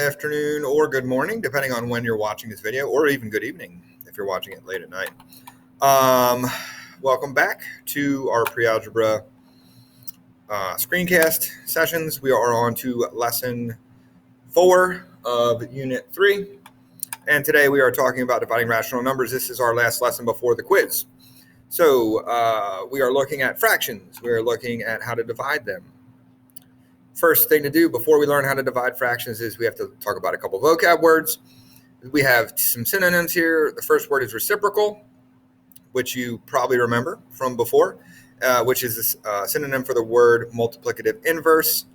afternoon, or good morning, depending on when you're watching this video, or even good evening if you're watching it late at night. Welcome back to our pre-algebra screencast sessions. We are on to lesson 4 of unit 3. And today we are talking about dividing rational numbers. This is our last lesson before the quiz. So we are looking at fractions. We are looking at how to divide them. First thing to do before we learn how to divide fractions is we have to talk about a couple vocab words. We have some synonyms here. The first word is reciprocal, which you probably remember from before, which is a synonym for the word multiplicative inverse.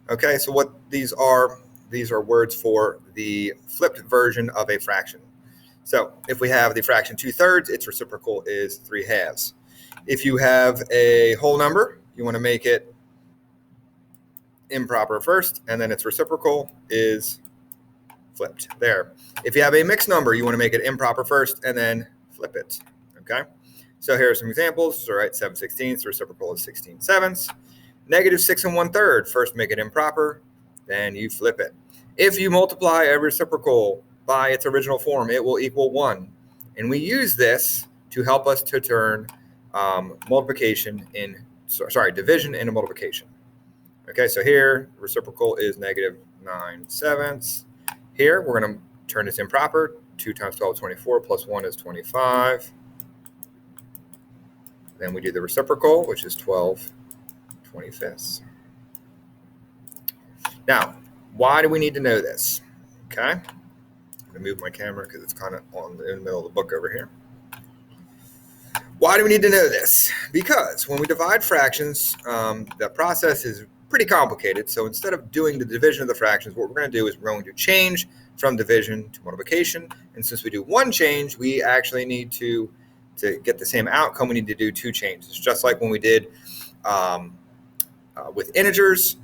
Okay, so what these are words for the flipped version of a fraction. So if we have the fraction 2/3, its reciprocal is 3/2. If you have a whole number, you want to make it improper first, and then its reciprocal is flipped there. If you have a mixed number, you want to make it improper first and then flip it. Okay, so here are some examples. All right, 7/16, the reciprocal is 16/7. -6 1/3, first make it improper, then you flip it. If you multiply a reciprocal by its original form, it will equal 1. And we use this to help us to turn division into multiplication. Okay, so here, reciprocal is -9/7. Here, we're going to turn this improper. 2 times 12 is 24, plus 1 is 25. Then we do the reciprocal, which is 12/25. Now, why do we need to know this? Okay, I'm going to move my camera because it's kind of in the middle of the book over here. Why do we need to know this? Because when we divide fractions, the process is pretty complicated. So instead of doing the division of the fractions, what we're going to do is we're going to change from division to multiplication. And since we do one change, we actually need to get the same outcome, we need to do two changes. Just like when we did with integers,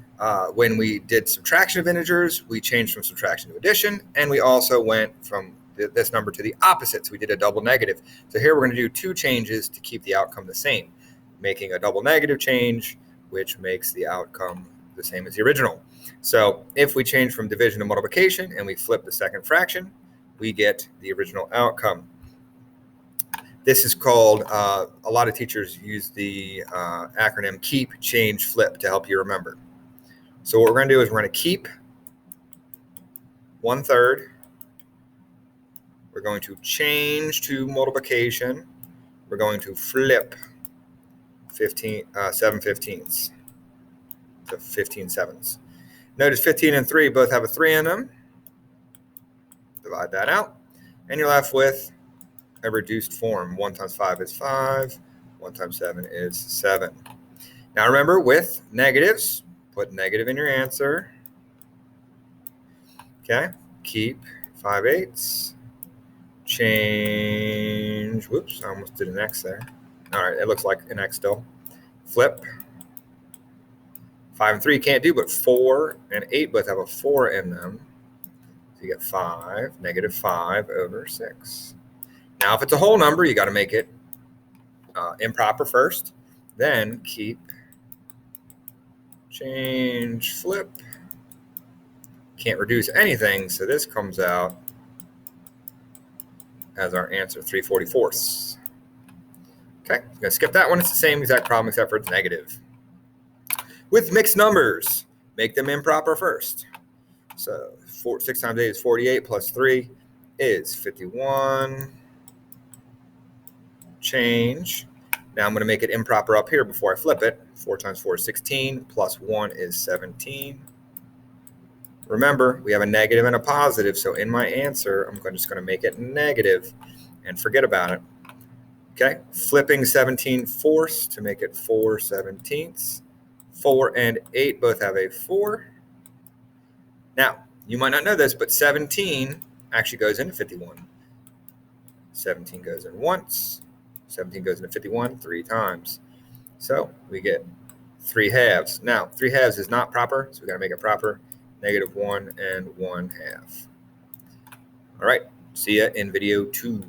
when we did subtraction of integers, we changed from subtraction to addition. And we also went from this number to the opposite. So we did a double negative. So here we're going to do two changes to keep the outcome the same, making a double negative change, which makes the outcome the same as the original. So if we change from division to multiplication and we flip the second fraction, we get the original outcome. This is called, a lot of teachers use the acronym KEEP, change, flip to help you remember. So what we're going to do is we're going to keep 1/3. We're going to change to multiplication. We're going to flip 7/15 to 15/7. Notice 15 and 3 both have a 3 in them. Divide that out, and you're left with a reduced form. 1 times 5 is 5. 1 times 7 is 7. Now remember, with negatives, put negative in your answer. Okay, keep 5/8. Change, whoops, I almost did an X there. All right, it looks like an X still. Flip. 5 and 3 can't do, but 4 and 8 both have a 4 in them. So you get 5, -5/6. Now, if it's a whole number, you got to make it improper first. Then keep, change, flip. Can't reduce anything, so this comes out as our answer, 3/44. Okay, I'm going to skip that one. It's the same exact problem except for it's negative. With mixed numbers, make them improper first. So 6 times 8 is 48, plus 3 is 51. Change. Now I'm going to make it improper up here before I flip it. 4 times 4 is 16, plus 1 is 17. Remember, we have a negative and a positive, so in my answer, I'm just going to make it negative and forget about it. Okay, flipping 17/4 to make it 4/17. 4 and 8 both have a 4. Now, you might not know this, but 17 actually goes into 51. 17 goes in once. 17 goes into 51 3 times. So we get 3/2. Now, 3/2 is not proper, so we got to make it proper. -1 and 1/2. All right, see ya in video 2.